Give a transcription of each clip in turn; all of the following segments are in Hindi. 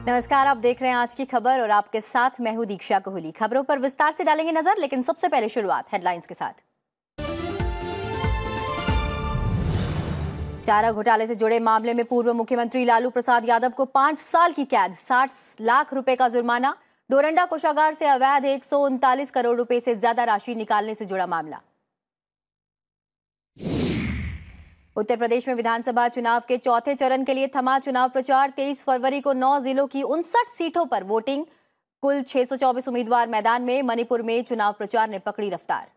नमस्कार, आप देख रहे हैं आज की खबर और आपके साथ मैं हूं दीक्षा कोहली। खबरों पर विस्तार से डालेंगे नजर, लेकिन सबसे पहले शुरुआत हेडलाइंस के साथ। चारा घोटाले से जुड़े मामले में पूर्व मुख्यमंत्री लालू प्रसाद यादव को 5 साल की कैद, 60 लाख रुपए का जुर्माना। डोरंडा कोषागार से अवैध 139 करोड़ रुपए से ज्यादा राशि निकालने से जुड़ा मामला। उत्तर प्रदेश में विधानसभा चुनाव के चौथे चरण के लिए थमा चुनाव प्रचार। 23 फरवरी को 9 जिलों की 59 सीटों पर वोटिंग। कुल 624 उम्मीदवार मैदान में। मणिपुर में चुनाव प्रचार ने पकड़ी रफ्तार।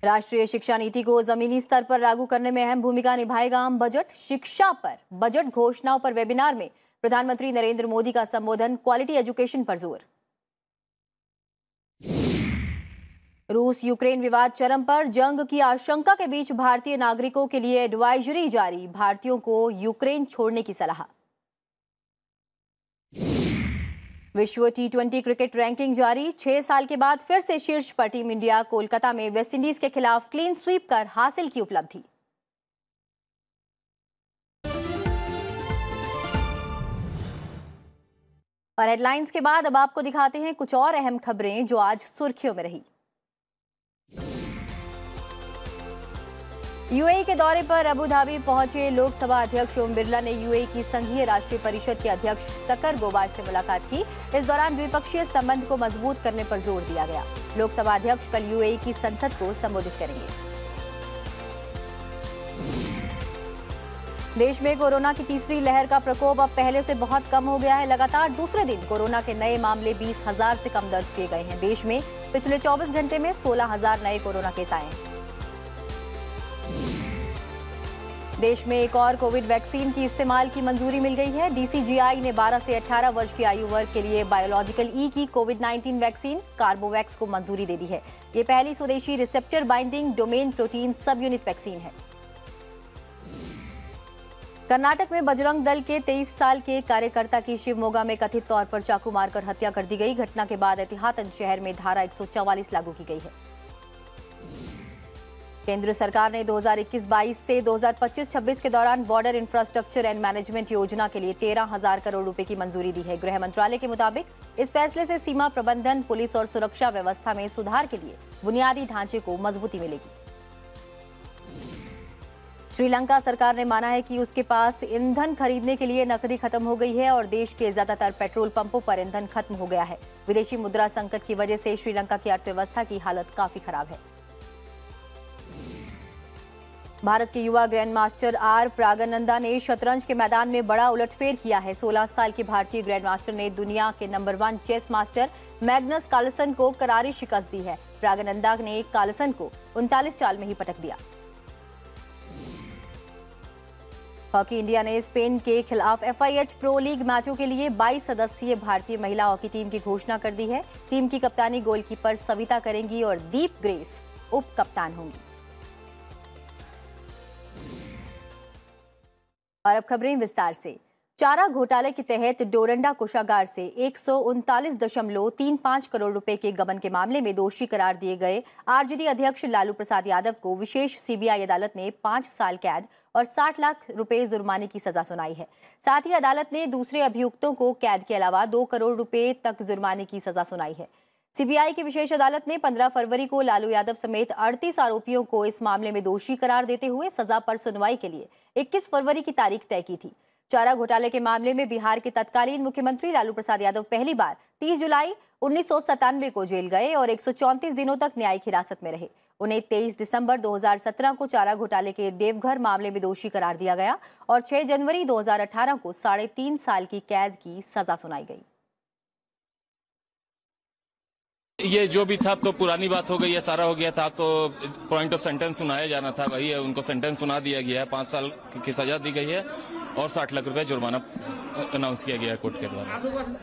राष्ट्रीय शिक्षा नीति को जमीनी स्तर पर लागू करने में अहम भूमिका निभाएगा आम बजट। शिक्षा पर बजट घोषणाओं पर वेबिनार में प्रधानमंत्री नरेंद्र मोदी का संबोधन। क्वालिटी एजुकेशन पर जोर। रूस यूक्रेन विवाद चरम पर। जंग की आशंका के बीच भारतीय नागरिकों के लिए एडवाइजरी जारी। भारतीयों को यूक्रेन छोड़ने की सलाह। विश्व टी20 क्रिकेट रैंकिंग जारी। 6 साल के बाद फिर से शीर्ष पर टीम इंडिया। कोलकाता में वेस्टइंडीज के खिलाफ क्लीन स्वीप कर हासिल की उपलब्धि। और हेडलाइंस के बाद अब आपको दिखाते हैं कुछ और अहम खबरें जो आज सुर्खियों में रही। यूएई के दौरे पर अबू धाबी पहुंचे लोकसभा अध्यक्ष ओम बिरला ने यूएई की संघीय राष्ट्रीय परिषद के अध्यक्ष शकर गोबाज से मुलाकात की। इस दौरान द्विपक्षीय संबंध को मजबूत करने पर जोर दिया गया। लोकसभा अध्यक्ष कल यूएई की संसद को संबोधित करेंगे। देश में कोरोना की तीसरी लहर का प्रकोप अब पहले से बहुत कम हो गया है। लगातार दूसरे दिन कोरोना के नए मामले 20,000 से कम दर्ज किए गए हैं। देश में पिछले 24 घंटे में 16,000 नए कोरोना केस आए हैं। देश में एक और कोविड वैक्सीन की इस्तेमाल की मंजूरी मिल गई है। डीसीजीआई ने 12 से 18 वर्ष की आयु वर्ग के लिए बायोलॉजिकल ई की कोविड-19 वैक्सीन कार्बोवैक्स को मंजूरी दे दी है। ये पहली स्वदेशी रिसेप्टर बाइंडिंग डोमेन प्रोटीन सब यूनिट वैक्सीन है। कर्नाटक में बजरंग दल के 23 साल के कार्यकर्ता की शिवमोगा में कथित तौर पर चाकू मारकर हत्या कर दी गई। घटना के बाद एहतियातन शहर में धारा 144 लागू की गई है। केंद्र सरकार ने 2021-22 से 2025-26 के दौरान बॉर्डर इंफ्रास्ट्रक्चर एंड मैनेजमेंट योजना के लिए 13,000 करोड़ रुपए की मंजूरी दी है। गृह मंत्रालय के मुताबिक इस फैसले से सीमा प्रबंधन, पुलिस और सुरक्षा व्यवस्था में सुधार के लिए बुनियादी ढांचे को मजबूती मिलेगी। श्रीलंका सरकार ने माना है कि उसके पास ईंधन खरीदने के लिए नकदी खत्म हो गई है और देश के ज्यादातर पेट्रोल पंपों पर ईंधन खत्म हो गया है। विदेशी मुद्रा संकट की वजह से श्रीलंका की अर्थव्यवस्था की हालत काफी खराब है। भारत के युवा ग्रैंड मास्टर आर प्रागनंदा ने शतरंज के मैदान में बड़ा उलटफेर किया है। 16 साल के भारतीय ग्रैंड मास्टर ने दुनिया के number 1 chess master Magnus Carlsen को करारी शिकस्त दी है। प्रागनंदा ने कार्लसन को 39 चाल में ही पटक दिया। हॉकी इंडिया ने स्पेन के खिलाफ FIH प्रो लीग मैचों के लिए 22 सदस्यीय भारतीय महिला हॉकी टीम की घोषणा कर दी है। टीम की कप्तानी गोलकीपर सविता करेंगी और दीप ग्रेस उप कप्तान होंगी। और अब खबरें विस्तार से। चारा घोटाले के तहत डोरंडा कोषागार से 139.35 करोड़ रुपए के गबन के मामले में दोषी करार दिए गए आरजेडी अध्यक्ष लालू प्रसाद यादव को विशेष सीबीआई अदालत ने 5 साल कैद और 60 लाख रुपए जुर्माने की सजा सुनाई है। साथ ही अदालत ने दूसरे अभियुक्तों को कैद के अलावा 2 करोड़ रुपए तक जुर्माने की सजा सुनाई है। सीबीआई की विशेष अदालत ने 15 फरवरी को लालू यादव समेत 38 आरोपियों को इस मामले में दोषी करार देते हुए सजा पर सुनवाई के लिए 21 फरवरी की तारीख तय की थी। चारा घोटाले के मामले में बिहार के तत्कालीन मुख्यमंत्री लालू प्रसाद यादव पहली बार 30 जुलाई 1997 को जेल गए और 134 दिनों तक न्यायिक हिरासत में रहे। उन्हें 23 दिसंबर 2017 को चारा घोटाले के देवघर मामले में दोषी करार दिया गया और 6 जनवरी 2018 को 3.5 साल की कैद की सजा सुनाई गई। ये जो भी था तो पुरानी बात हो गई है, सारा हो गया था, तो पॉइंट ऑफ सेंटेंस सुनाया जाना था, वही है। उनको सेंटेंस सुना दिया गया है, 5 साल की सजा दी गई है और 60 लाख रुपए जुर्माना अनाउंस किया गया है कोर्ट के द्वारा।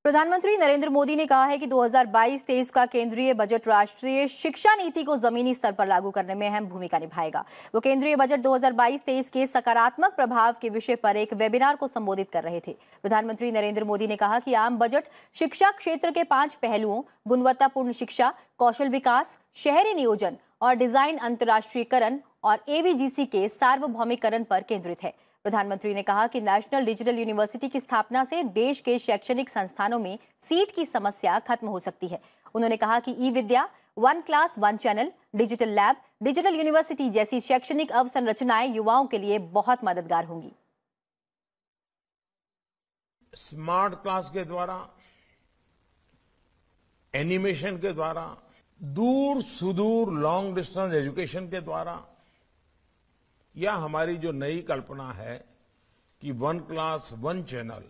प्रधानमंत्री नरेंद्र मोदी ने कहा है कि 2022-23 का केंद्रीय बजट राष्ट्रीय शिक्षा नीति को जमीनी स्तर पर लागू करने में अहम भूमिका निभाएगा। वो केंद्रीय बजट 2022-23 के सकारात्मक प्रभाव के विषय पर एक वेबिनार को संबोधित कर रहे थे। प्रधानमंत्री नरेंद्र मोदी ने कहा कि आम बजट शिक्षा क्षेत्र के 5 पहलुओं गुणवत्तापूर्ण शिक्षा, कौशल विकास, शहरी नियोजन और डिजाइन अंतर्राष्ट्रीयकरण और एबीजीसी के सार्वभौमिकरण पर केंद्रित है। प्रधानमंत्री ने कहा कि नेशनल डिजिटल यूनिवर्सिटी की स्थापना से देश के शैक्षणिक संस्थानों में सीट की समस्या खत्म हो सकती है। उन्होंने कहा कि e Vidya, one class one channel, digital lab, digital university जैसी शैक्षणिक अवसंरचनाएं युवाओं के लिए बहुत मददगार होंगी। स्मार्ट क्लास के द्वारा, एनिमेशन के द्वारा, दूर सुदूर लॉन्ग डिस्टेंस एजुकेशन के द्वारा, या हमारी जो नई कल्पना है कि वन क्लास वन चैनल,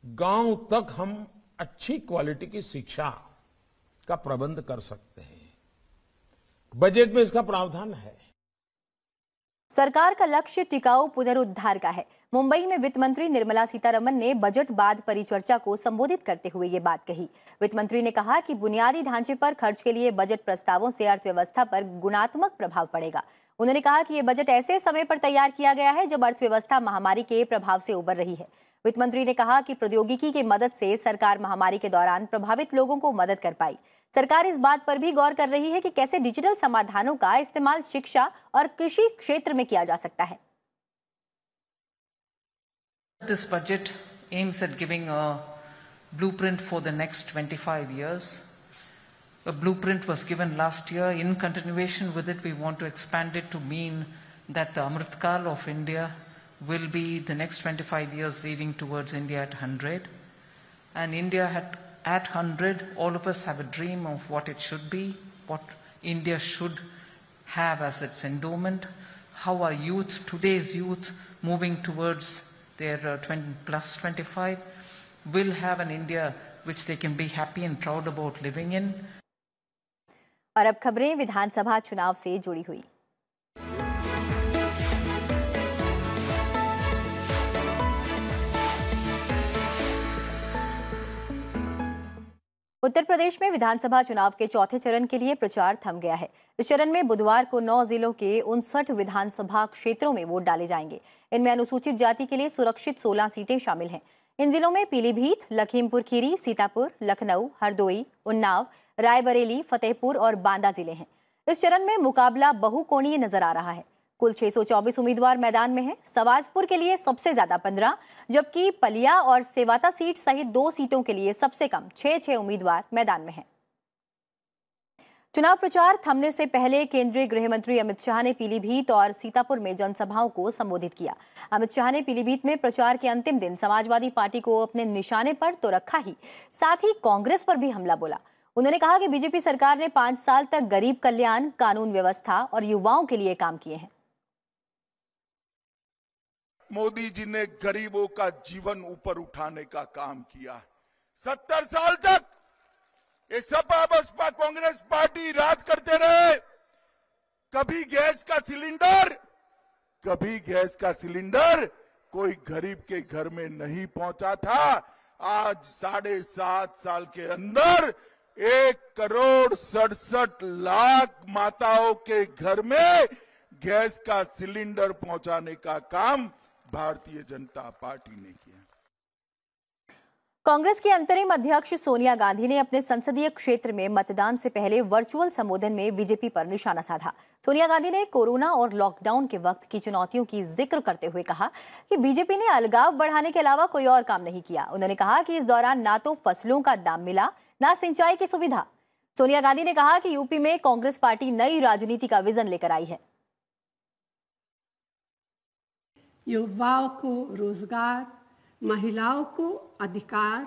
गांव तक हम अच्छी क्वालिटी की शिक्षा का प्रबंध कर सकते हैं। बजट में इसका प्रावधान है। सरकार का लक्ष्य टिकाऊ पुनरुद्धार का है। मुंबई में वित्त मंत्री निर्मला सीतारमण ने बजट बाद परिचर्चा को संबोधित करते हुए ये बात कही। वित्त मंत्री ने कहा कि बुनियादी ढांचे पर खर्च के लिए बजट प्रस्तावों से अर्थव्यवस्था पर गुणात्मक प्रभाव पड़ेगा। उन्होंने कहा कि ये बजट ऐसे समय पर तैयार किया गया है जब अर्थव्यवस्था महामारी के प्रभाव से उबर रही है। वित्त मंत्री ने कहा कि प्रौद्योगिकी की मदद से सरकार महामारी के दौरान प्रभावित लोगों को मदद कर पाई। सरकार इस बात पर भी गौर कर रही है कि कैसे डिजिटल समाधानों का इस्तेमाल शिक्षा और कृषि क्षेत्र में किया जा सकता है। This budget aims at giving a blueprint for the next 25 years. A blueprint was given last year. In continuation with it, we want to expand it to mean that the Amrit Kal of India will be the next 25 years leading towards India at 100. And India at 100, all of us have a dream of what it should be, what India should have as its endowment, how our youth, today's youth, moving towards their 25, will have an India which they can be happy and proud about living in. और अब खबरें विधानसभा चुनाव से जुड़ी हुई। उत्तर प्रदेश में विधानसभा चुनाव के चौथे चरण के लिए प्रचार थम गया है। इस चरण में बुधवार को 9 जिलों के 59 विधानसभा क्षेत्रों में वोट डाले जाएंगे। इनमें अनुसूचित जाति के लिए सुरक्षित 16 सीटें शामिल हैं। इन जिलों में पीलीभीत, लखीमपुर खीरी, सीतापुर, लखनऊ, हरदोई, उन्नाव, रायबरेली, फतेहपुर और बांदा जिले हैं। इस चरण में मुकाबला बहुकोणीय नजर आ रहा है। कुल 624 उम्मीदवार मैदान में हैं। सवाजपुर के लिए सबसे ज्यादा 15, जबकि पलिया और सेवाता सीट सहित 2 सीटों के लिए सबसे कम 6 उम्मीदवार मैदान में हैं। चुनाव प्रचार थमने से पहले केंद्रीय गृह मंत्री अमित शाह ने पीलीभीत और सीतापुर में जनसभाओं को संबोधित किया। अमित शाह ने पीलीभीत में प्रचार के अंतिम दिन समाजवादी पार्टी को अपने निशाने पर तो रखा ही, साथ ही कांग्रेस पर भी हमला बोला। उन्होंने कहा कि बीजेपी सरकार ने 5 साल तक गरीब कल्याण, कानून व्यवस्था और युवाओं के लिए काम किए हैं। मोदी जी ने गरीबों का जीवन ऊपर उठाने का काम किया। 70 साल तक ये सपा बसपा कांग्रेस पार्टी राज करते रहे। कभी गैस का सिलेंडर कोई गरीब के घर में नहीं पहुंचा था। आज 7.5 साल के अंदर 1,67,00,000 माताओं के घर में गैस का सिलेंडर पहुंचाने का काम भारतीय जनता पार्टी ने किया। कांग्रेस की अंतरिम अध्यक्ष सोनिया गांधी ने अपने संसदीय क्षेत्र में मतदान से पहले वर्चुअल संबोधन में बीजेपी पर निशाना साधा। सोनिया गांधी ने कोरोना और लॉकडाउन के वक्त की चुनौतियों की जिक्र करते हुए कहा कि बीजेपी ने अलगाव बढ़ाने के अलावा कोई और काम नहीं किया। उन्होंने कहा कि इस दौरान ना तो फसलों का दाम मिला, ना सिंचाई की सुविधा। सोनिया गांधी ने कहा कि यूपी में कांग्रेस पार्टी नई राजनीति का विजन लेकर आई है। युवाओं को रोजगार, महिलाओं को अधिकार,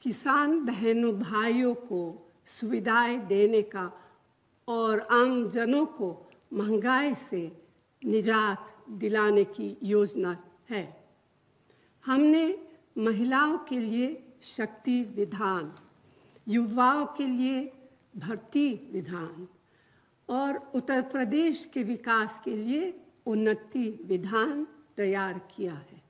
किसान बहनों भाइयों को सुविधाएं देने का और आम जनों को महंगाई से निजात दिलाने की योजना है। हमने महिलाओं के लिए शक्ति विधान, युवाओं के लिए भर्ती विधान और उत्तर प्रदेश के विकास के लिए उन्नति विधान तैयार किया है।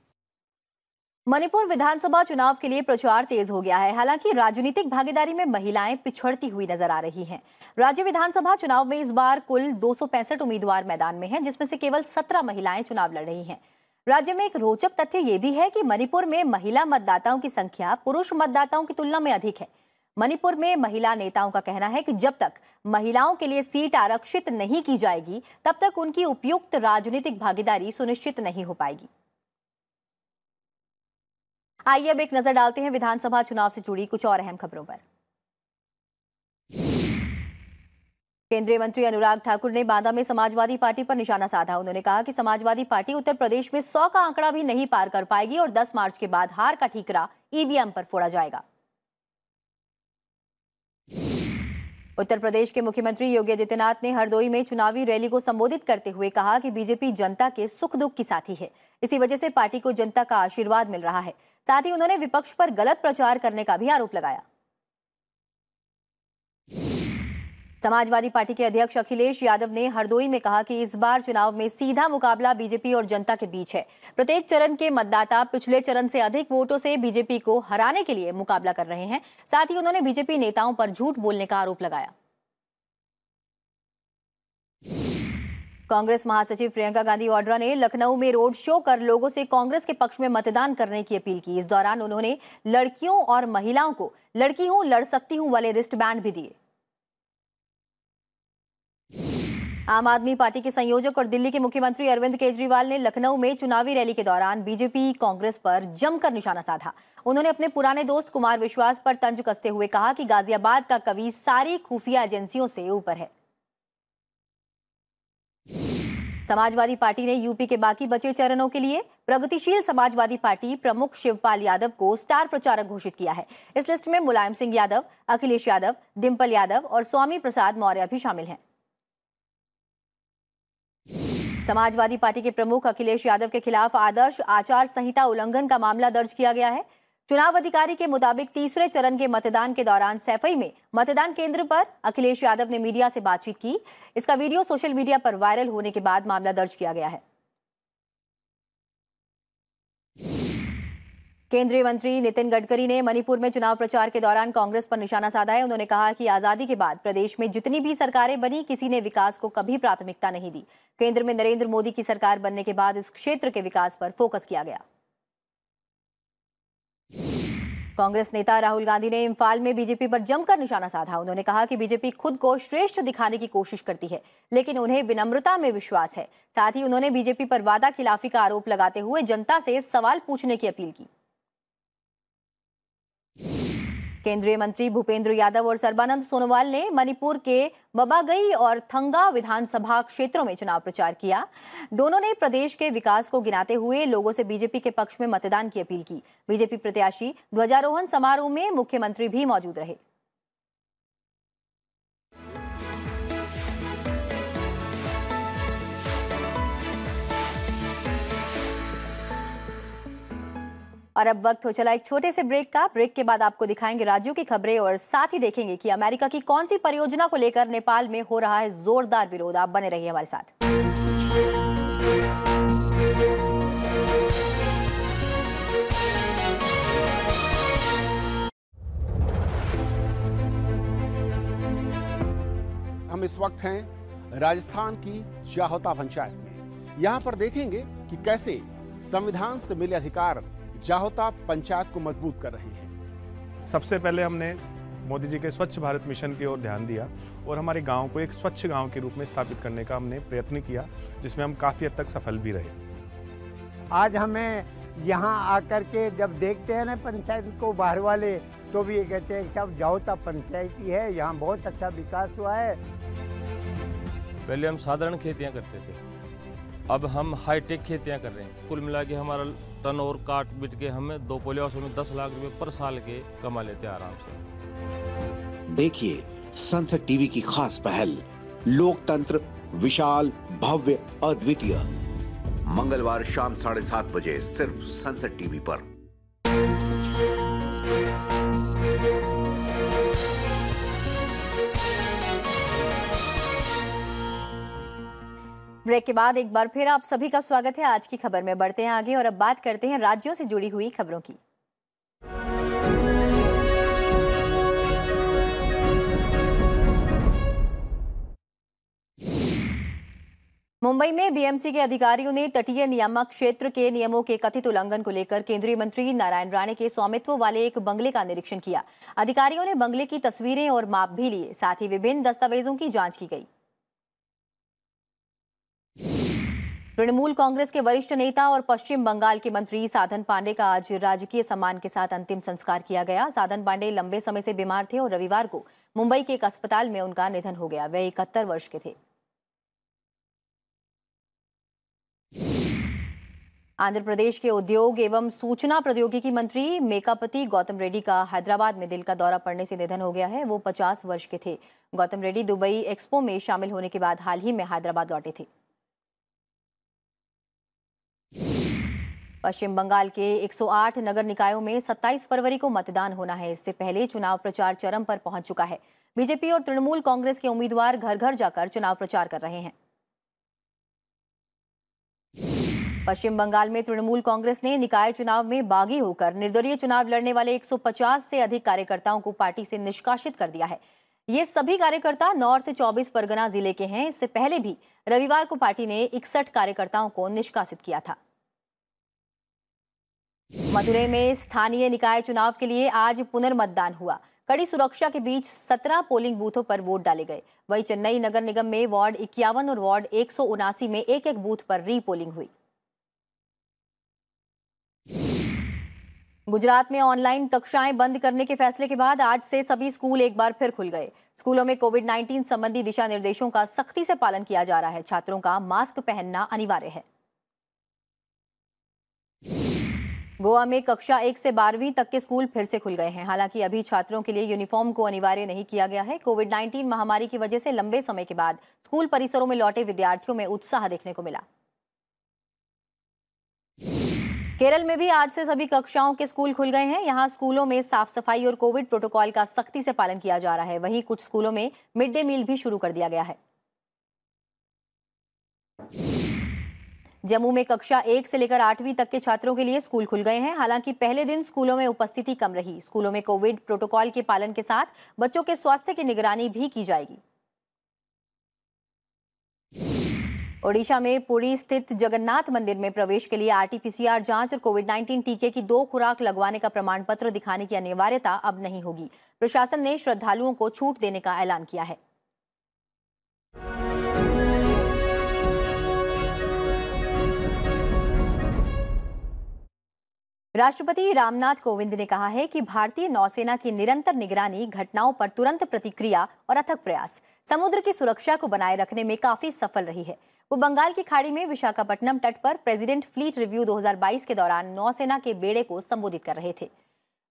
मणिपुर विधानसभा चुनाव के लिए प्रचार तेज हो गया है। हालांकि राजनीतिक भागीदारी में महिलाएं पिछड़ती हुई नजर आ रही हैं। राज्य विधानसभा चुनाव में इस बार कुल 265 उम्मीदवार मैदान में हैं, जिसमें से केवल 17 महिलाएं चुनाव लड़ रही हैं। राज्य में एक रोचक तथ्य ये भी है कि मणिपुर में महिला मतदाताओं की संख्या पुरुष मतदाताओं की तुलना में अधिक है। मणिपुर में महिला नेताओं का कहना है कि जब तक महिलाओं के लिए सीट आरक्षित नहीं की जाएगी, तब तक उनकी उपयुक्त राजनीतिक भागीदारी सुनिश्चित नहीं हो पाएगी। आइए अब एक नजर डालते हैं विधानसभा चुनाव से जुड़ी कुछ और अहम खबरों पर। केंद्रीय मंत्री अनुराग ठाकुर ने बांदा में समाजवादी पार्टी पर निशाना साधा। उन्होंने कहा कि समाजवादी पार्टी उत्तर प्रदेश में 100 का आंकड़ा भी नहीं पार कर पाएगी और 10 मार्च के बाद हार का ठीकरा ईवीएम पर फोड़ा जाएगा। उत्तर प्रदेश के मुख्यमंत्री योगी आदित्यनाथ ने हरदोई में चुनावी रैली को संबोधित करते हुए कहा कि बीजेपी जनता के सुख दुख की साथी है। इसी वजह से पार्टी को जनता का आशीर्वाद मिल रहा है। साथ ही उन्होंने विपक्ष पर गलत प्रचार करने का भी आरोप लगाया। समाजवादी पार्टी के अध्यक्ष अखिलेश यादव ने हरदोई में कहा कि इस बार चुनाव में सीधा मुकाबला बीजेपी और जनता के बीच है। प्रत्येक चरण के मतदाता पिछले चरण से अधिक वोटों से बीजेपी को हराने के लिए मुकाबला कर रहे हैं। साथ ही उन्होंने बीजेपी नेताओं पर झूठ बोलने का आरोप लगाया। कांग्रेस महासचिव प्रियंका गांधी वाड्रा ने लखनऊ में रोड शो कर लोगों से कांग्रेस के पक्ष में मतदान करने की अपील की। इस दौरान उन्होंने लड़कियों और महिलाओं को लड़की हूं लड़ सकती हूं वाले रिस्ट बैंड भी दिए। आम आदमी पार्टी के संयोजक और दिल्ली के मुख्यमंत्री अरविंद केजरीवाल ने लखनऊ में चुनावी रैली के दौरान बीजेपी कांग्रेस पर जमकर निशाना साधा। उन्होंने अपने पुराने दोस्त कुमार विश्वास पर तंज कसते हुए कहा कि गाजियाबाद का कवि सारी खुफिया एजेंसियों से ऊपर है। समाजवादी पार्टी ने यूपी के बाकी बचे चरणों के लिए प्रगतिशील समाजवादी पार्टी प्रमुख शिवपाल यादव को स्टार प्रचारक घोषित किया है। इस लिस्ट में मुलायम सिंह यादव, अखिलेश यादव, डिंपल यादव और स्वामी प्रसाद मौर्य भी शामिल हैं। समाजवादी पार्टी के प्रमुख अखिलेश यादव के खिलाफ आदर्श आचार संहिता उल्लंघन का मामला दर्ज किया गया है। चुनाव अधिकारी के मुताबिक तीसरे चरण के मतदान के दौरान सैफई में मतदान केंद्र पर अखिलेश यादव ने मीडिया से बातचीत की। इसका वीडियो सोशल मीडिया पर वायरल होने के बाद मामला दर्ज किया गया है। केंद्रीय मंत्री नितिन गडकरी ने मणिपुर में चुनाव प्रचार के दौरान कांग्रेस पर निशाना साधा है। उन्होंने कहा कि आजादी के बाद प्रदेश में जितनी भी सरकारें बनी, किसी ने विकास को कभी प्राथमिकता नहीं दी। केंद्र में नरेंद्र मोदी की सरकार बनने के बाद इस क्षेत्र के विकास पर फोकस किया गया। कांग्रेस नेता राहुल गांधी ने इम्फाल में बीजेपी पर जमकर निशाना साधा। उन्होंने कहा कि बीजेपी खुद को श्रेष्ठ दिखाने की कोशिश करती है, लेकिन उन्हें विनम्रता में विश्वास है। साथ ही उन्होंने बीजेपी पर वादा खिलाफी का आरोप लगाते हुए जनता से सवाल पूछने की अपील की। केंद्रीय मंत्री भूपेंद्र यादव और सर्बानंद सोनोवाल ने मणिपुर के बबागई और थंगा विधानसभा क्षेत्रों में चुनाव प्रचार किया। दोनों ने प्रदेश के विकास को गिनाते हुए लोगों से बीजेपी के पक्ष में मतदान की अपील की। बीजेपी प्रत्याशी ध्वजारोहण समारोह में मुख्यमंत्री भी मौजूद रहे। और अब वक्त हो चला एक छोटे से ब्रेक का। ब्रेक के बाद आपको दिखाएंगे राज्यों की खबरें और साथ ही देखेंगे कि अमेरिका की कौन सी परियोजना को लेकर नेपाल में हो रहा है जोरदार विरोध। आप बने रहिए हमारे साथ। हम इस वक्त हैं राजस्थान की जाहोता पंचायत में। यहाँ पर देखेंगे कि कैसे संविधान से मिले अधिकार जाहोता पंचायत को मजबूत कर रहे हैं। सबसे पहले हमने मोदी जी के स्वच्छ भारत मिशन की ओर ध्यान दिया और हमारे गांव को एक स्वच्छ गांव के रूप में स्थापित करने का हमने प्रयत्न किया, जिसमें हम काफ़ी हद तक सफल भी रहे। आज हमें यहाँ आकर के जब देखते हैं ना पंचायत को बाहर वाले, तो भी ये कहते हैं कि अब जाहोता पंचायत ही है, यहाँ बहुत अच्छा विकास हुआ है। पहले हम साधारण खेतियाँ करते थे, अब हम हाईटेक खेतियाँ कर रहे हैं। कुल मिला के हमारा टर्नओवर काट बिट के हमें 2 पॉलिहाउसों में 10 लाख रुपए पर साल के कमा लेते हैं आराम से। देखिए संसद टीवी की खास पहल लोकतंत्र विशाल भव्य अद्वितीय, मंगलवार शाम 7:30 बजे सिर्फ संसद टीवी पर। ब्रेक के बाद एक बार फिर आप सभी का स्वागत है। आज की खबर में बढ़ते हैं आगे और अब बात करते हैं राज्यों से जुड़ी हुई खबरों की। मुंबई में बीएमसी के अधिकारियों ने तटीय नियामक क्षेत्र के नियमों के कथित उल्लंघन को लेकर केंद्रीय मंत्री नारायण राणे के स्वामित्व वाले एक बंगले का निरीक्षण किया। अधिकारियों ने बंगले की तस्वीरें और माप भी लिए, साथ ही विभिन्न दस्तावेजों की जांच की गई। तृणमूल कांग्रेस के वरिष्ठ नेता और पश्चिम बंगाल के मंत्री साधन पांडे का आज राजकीय सम्मान के साथ अंतिम संस्कार किया गया। साधन पांडे लंबे समय से बीमार थे और रविवार को मुंबई के एक अस्पताल में उनका निधन हो गया। वे 71 वर्ष के थे। आंध्र प्रदेश के उद्योग एवं सूचना प्रौद्योगिकी मंत्री मेकापति गौतम रेड्डी का हैदराबाद में दिल का दौरा पड़ने से निधन हो गया है। वो 50 वर्ष के थे। गौतम रेड्डी दुबई एक्सपो में शामिल होने के बाद हाल ही में हैदराबाद लौटे थे। पश्चिम बंगाल के 108 नगर निकायों में 27 फरवरी को मतदान होना है। इससे पहले चुनाव प्रचार चरम पर पहुंच चुका है। बीजेपी और तृणमूल कांग्रेस के उम्मीदवार घर घर जाकर चुनाव प्रचार कर रहे हैं। पश्चिम बंगाल में तृणमूल कांग्रेस ने निकाय चुनाव में बागी होकर निर्दलीय चुनाव लड़ने वाले 150 से अधिक कार्यकर्ताओं को पार्टी से निष्कासित कर दिया है। ये सभी कार्यकर्ता नॉर्थ 24 परगना जिले के हैं। इससे पहले भी रविवार को पार्टी ने 61 कार्यकर्ताओं को निष्कासित किया था। मदुरै में स्थानीय निकाय चुनाव के लिए आज पुनर्मतदान हुआ। कड़ी सुरक्षा के बीच 17 पोलिंग बूथों पर वोट डाले गए। वहीं चेन्नई नगर निगम में वार्ड 51 और वार्ड 179 में एक बूथ पर रीपोलिंग हुई। गुजरात में ऑनलाइन कक्षाएं बंद करने के फैसले के बाद आज से सभी स्कूल एक बार फिर खुल गए। स्कूलों में कोविड-19 संबंधी दिशा निर्देशों का सख्ती से पालन किया जा रहा है। छात्रों का मास्क पहनना अनिवार्य है। गोवा में कक्षा 1 से 12वीं तक के स्कूल फिर से खुल गए हैं। हालांकि अभी छात्रों के लिए यूनिफॉर्म को अनिवार्य नहीं किया गया है। कोविड-19 महामारी की वजह से लंबे समय के बाद स्कूल परिसरों में लौटे विद्यार्थियों में उत्साह देखने को मिला। केरल में भी आज से सभी कक्षाओं के स्कूल खुल गए हैं। यहाँ स्कूलों में साफ सफाई और कोविड प्रोटोकॉल का सख्ती से पालन किया जा रहा है। वहीं कुछ स्कूलों में मिड डे मील भी शुरू कर दिया गया है। जम्मू में कक्षा 1 से लेकर 8वीं तक के छात्रों के लिए स्कूल खुल गए हैं। हालांकि पहले दिन स्कूलों में उपस्थिति कम रही। स्कूलों में कोविड प्रोटोकॉल के पालन के साथ बच्चों के स्वास्थ्य की निगरानी भी की जाएगी। ओडिशा में पुरी स्थित जगन्नाथ मंदिर में प्रवेश के लिए आरटी-पीसीआर जांच और कोविड-19 टीके की 2 खुराक लगवाने का प्रमाण पत्र दिखाने की अनिवार्यता अब नहीं होगी। प्रशासन ने श्रद्धालुओं को छूट देने का ऐलान किया है। राष्ट्रपति रामनाथ कोविंद ने कहा है कि भारतीय नौसेना की निरंतर निगरानी, घटनाओं पर तुरंत प्रतिक्रिया और अथक प्रयास समुद्र की सुरक्षा को बनाए रखने में काफी सफल रही है। वो बंगाल की खाड़ी में विशाखापट्टनम तट पर प्रेसिडेंट फ्लीट रिव्यू 2022 के दौरान नौसेना के बेड़े को संबोधित कर रहे थे।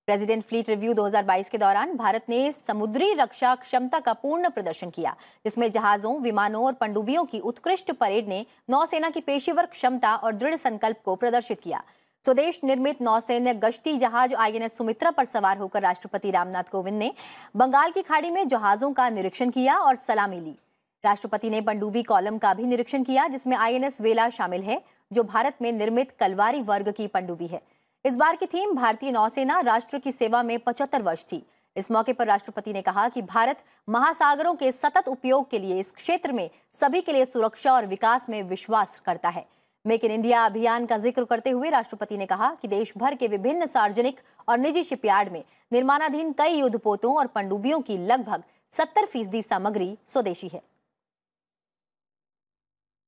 प्रेसिडेंट फ्लीट रिव्यू 2022 के दौरान भारत ने समुद्री रक्षा क्षमता का पूर्ण प्रदर्शन किया, जिसमें जहाजों, विमानों और पनडुब्बियों की उत्कृष्ट परेड ने नौसेना की पेशेवर क्षमता और दृढ़ संकल्प को प्रदर्शित किया। स्वदेश निर्मित नौसैन्य गश्ती जहाज आईएनएस सुमित्रा पर सवार होकर राष्ट्रपति रामनाथ कोविंद ने बंगाल की खाड़ी में जहाजों का निरीक्षण किया और सलामी ली। राष्ट्रपति ने पनडुब्बी कॉलम का भी निरीक्षण किया, जिसमें आईएनएस वेला शामिल है, जो भारत में निर्मित कलवारी वर्ग की पनडुब्बी है। इस बार की थीम भारतीय नौसेना राष्ट्र की सेवा में 75 वर्ष थी। इस मौके पर राष्ट्रपति ने कहा कि भारत महासागरों के सतत उपयोग के लिए इस क्षेत्र में सभी के लिए सुरक्षा और विकास में विश्वास करता है। मेक इन इंडिया अभियान का जिक्र करते हुए राष्ट्रपति ने कहा कि देश भर के विभिन्न सार्वजनिक और निजी शिपयार्ड में निर्माणाधीन कई युद्धपोतों और पनडुब्बियों की लगभग 70% सामग्री स्वदेशी है।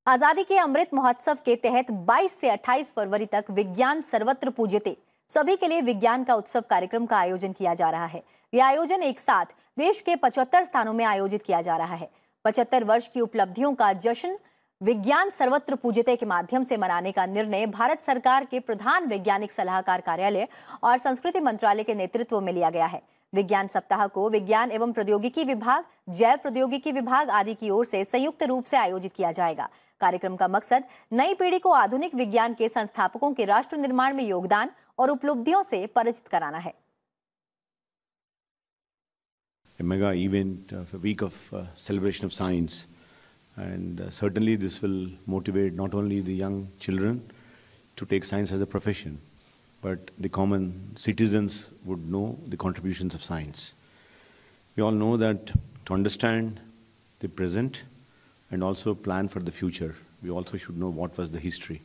आजादी के अमृत महोत्सव के तहत 22 से 28 फरवरी तक विज्ञान सर्वत्र पूज्यते, सभी के लिए विज्ञान का उत्सव कार्यक्रम का आयोजन किया जा रहा है। यह आयोजन एक साथ देश के 75 स्थानों में आयोजित किया जा रहा है। 75 वर्ष की उपलब्धियों का जश्न विज्ञान सर्वत्र पूज्यते के माध्यम से मनाने का निर्णय भारत सरकार के प्रधान वैज्ञानिक सलाहकार कार्यालय और संस्कृति मंत्रालय के नेतृत्व में लिया गया है। विज्ञान सप्ताह को विज्ञान एवं प्रौद्योगिकी विभाग, जैव प्रौद्योगिकी विभाग आदि की ओर से संयुक्त रूप से आयोजित किया जाएगा। कार्यक्रम का मकसद नई पीढ़ी को आधुनिक विज्ञान के संस्थापकों के राष्ट्र निर्माण में योगदान और उपलब्धियों से परिचित कराना है। A mega event, a week of celebration of science. And certainly this will motivate not only the young children to take science as a profession, but the common citizens would know the contributions of science. We all know that to understand the present and also plan for the future, we also should know what was the history.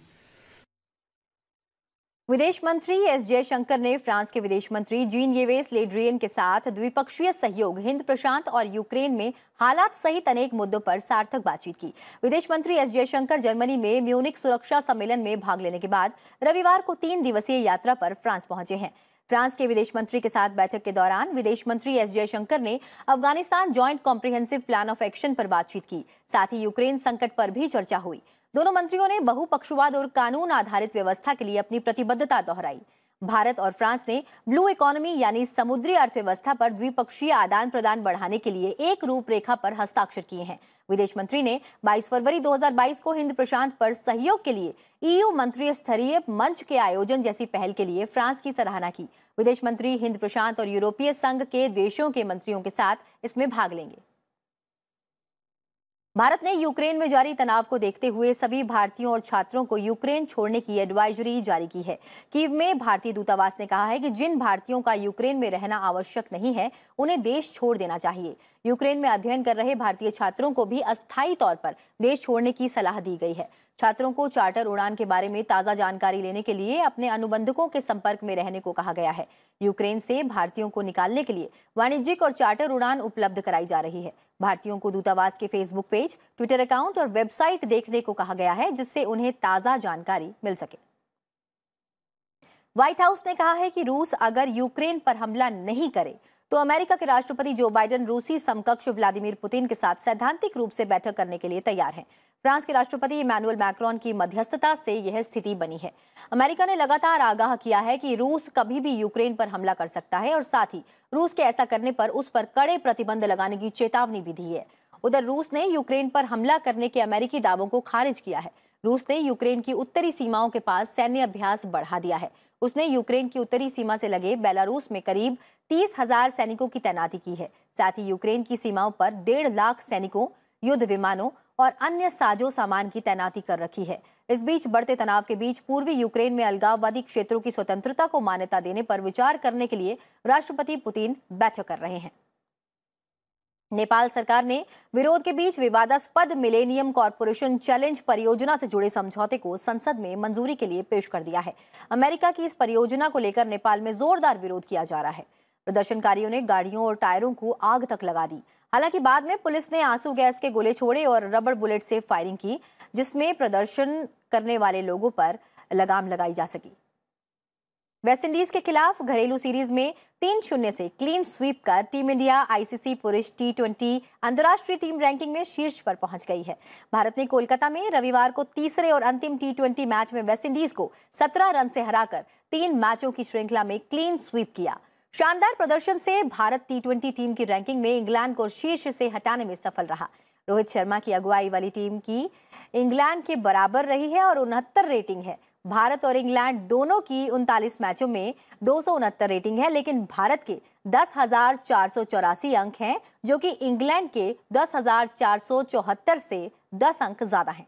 विदेश मंत्री एस जयशंकर ने फ्रांस के विदेश मंत्री जीन येवेस ले ड्रियन के साथ द्विपक्षीय सहयोग, हिंद प्रशांत और यूक्रेन में हालात सहित अनेक मुद्दों पर सार्थक बातचीत की। विदेश मंत्री एस जयशंकर जर्मनी में म्यूनिख सुरक्षा सम्मेलन में भाग लेने के बाद रविवार को 3 दिवसीय यात्रा पर फ्रांस पहुंचे हैं। फ्रांस के विदेश मंत्री के साथ बैठक के दौरान विदेश मंत्री एस जयशंकर ने Afghanistan joint comprehensive plan of action पर बातचीत की। साथ ही यूक्रेन संकट पर भी चर्चा हुई। दोनों मंत्रियों ने बहुपक्षवाद और कानून आधारित व्यवस्था के लिए अपनी प्रतिबद्धता दोहराई। भारत और फ्रांस ने ब्लू इकोनॉमी यानी समुद्री अर्थव्यवस्था पर द्विपक्षीय आदान प्रदान बढ़ाने के लिए एक रूपरेखा पर हस्ताक्षर किए हैं। विदेश मंत्री ने 22 फरवरी 2022 को हिंद प्रशांत पर सहयोग के लिए EU मंत्री स्तरीय मंच के आयोजन जैसी पहल के लिए फ्रांस की सराहना की। विदेश मंत्री हिंद प्रशांत और यूरोपीय संघ के देशों के मंत्रियों के साथ इसमें भाग लेंगे। भारत ने यूक्रेन में जारी तनाव को देखते हुए सभी भारतीयों और छात्रों को यूक्रेन छोड़ने की एडवाइजरी जारी की है। कीव में भारतीय दूतावास ने कहा है कि जिन भारतीयों का यूक्रेन में रहना आवश्यक नहीं है, उन्हें देश छोड़ देना चाहिए। यूक्रेन में अध्ययन कर रहे भारतीय छात्रों को भी अस्थायी तौर पर देश छोड़ने की सलाह दी गई है। छात्रों को चार्टर उड़ान के बारे में ताज़ा जानकारी लेने के लिए अपने अनुबंधकों के संपर्क में रहने को कहा गया है। यूक्रेन से भारतीयों को निकालने के लिए वाणिज्यिक और चार्टर उड़ान उपलब्ध कराई जा रही है। भारतीयों को दूतावास के फेसबुक पेज, ट्विटर अकाउंट और वेबसाइट देखने को कहा गया है, जिससे उन्हें ताज़ा जानकारी मिल सके। व्हाइट हाउस ने कहा है कि रूस अगर यूक्रेन पर हमला नहीं करे तो अमेरिका के राष्ट्रपति जो बाइडेन रूसी समकक्ष व्लादिमीर पुतिन के साथ सैद्धांतिक रूप से बैठक करने के लिए तैयार हैं। फ्रांस के राष्ट्रपति इमैनुअल मैक्रोन की मध्यस्थता से यह स्थिति बनी है। अमेरिका ने लगातार आगाह किया है कि रूस कभी भी यूक्रेन पर हमला कर सकता है और साथ ही रूस के ऐसा करने पर उस पर कड़े प्रतिबंध लगाने की चेतावनी भी दी है। उधर रूस ने यूक्रेन पर हमला करने के अमेरिकी दावों को खारिज किया है। रूस ने यूक्रेन की उत्तरी सीमाओं के पास सैन्य अभ्यास बढ़ा दिया है। उसने यूक्रेन की उत्तरी सीमा से लगे बेलारूस में करीब 30,000 सैनिकों की तैनाती की है। साथ ही यूक्रेन की सीमाओं पर 1.5 लाख सैनिकों, युद्ध विमानों और अन्य साजो सामान की तैनाती कर रखी है। इस बीच बढ़ते तनाव के बीच पूर्वी यूक्रेन में अलगाववादी क्षेत्रों की स्वतंत्रता को मान्यता देने पर विचार करने के लिए राष्ट्रपति पुतिन बैठक कर रहे हैं। नेपाल सरकार ने विरोध के बीच विवादास्पद मिलेनियम कॉरपोरेशन चैलेंज परियोजना से जुड़े समझौते को संसद में मंजूरी के लिए पेश कर दिया है। अमेरिका की इस परियोजना को लेकर नेपाल में जोरदार विरोध किया जा रहा है। प्रदर्शनकारियों ने गाड़ियों और टायरों को आग तक लगा दी। हालांकि बाद में पुलिस ने आंसू गैस के गोले छोड़े और रबड़ बुलेट से फायरिंग की, जिसमें प्रदर्शन करने वाले लोगों पर लगाम लगाई जा सकी। वेस्टइंडीज के खिलाफ घरेलू सीरीज में 3-0 से क्लीन स्वीप कर टीम इंडिया आईसीसी पुरुष T20 अंतर्राष्ट्रीय टीम रैंकिंग में शीर्ष पर पहुंच गई है। भारत ने कोलकाता में रविवार को तीसरे और अंतिम T20 मैच में वेस्टइंडीज को 17 रन से हराकर 3 मैचों की श्रृंखला में क्लीन स्वीप किया। शानदार प्रदर्शन से भारत T20 टीम की रैंकिंग में इंग्लैंड को शीर्ष से हटाने में सफल रहा। रोहित शर्मा की अगुवाई वाली टीम की इंग्लैंड के बराबर रही है और 69 रेटिंग है। भारत और इंग्लैंड दोनों की 39 मैचों में 269 रेटिंग है, लेकिन भारत के 10,484 अंक हैं, जो कि इंग्लैंड के 10,474 से 10 अंक ज्यादा हैं।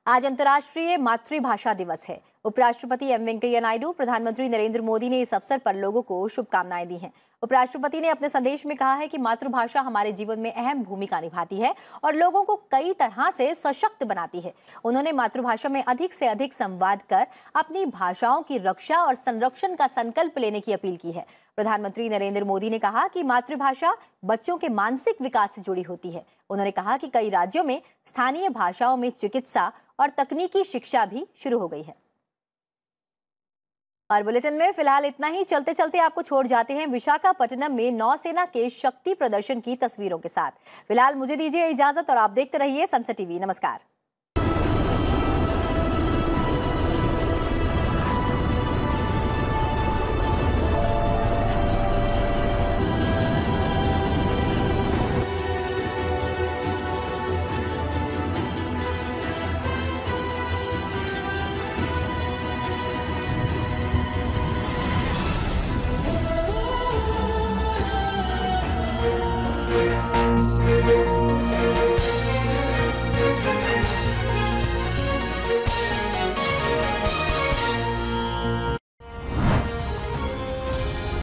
आज अंतर्राष्ट्रीय मातृभाषा दिवस है। उपराष्ट्रपति एम वेंकैया नायडू, प्रधानमंत्री नरेंद्र मोदी ने इस अवसर पर लोगों को शुभकामनाएं दी हैं। उपराष्ट्रपति ने अपने संदेश में कहा है कि मातृभाषा हमारे जीवन में अहम भूमिका निभाती है और लोगों को कई तरह से सशक्त बनाती है। उन्होंने मातृभाषा में अधिक से अधिक संवाद कर अपनी भाषाओं की रक्षा और संरक्षण का संकल्प लेने की अपील की है। प्रधानमंत्री नरेंद्र मोदी ने कहा कि मातृभाषा बच्चों के मानसिक विकास से जुड़ी होती है। उन्होंने कहा कि कई राज्यों में स्थानीय भाषाओं में चिकित्सा और तकनीकी शिक्षा भी शुरू हो गई है। और बुलेटिन में फिलहाल इतना ही। चलते चलते आपको छोड़ जाते हैं विशाखापट्टनम में नौसेना के शक्ति प्रदर्शन की तस्वीरों के साथ। फिलहाल मुझे दीजिए इजाजत और आप देखते रहिए सनसद टीवी। नमस्कार।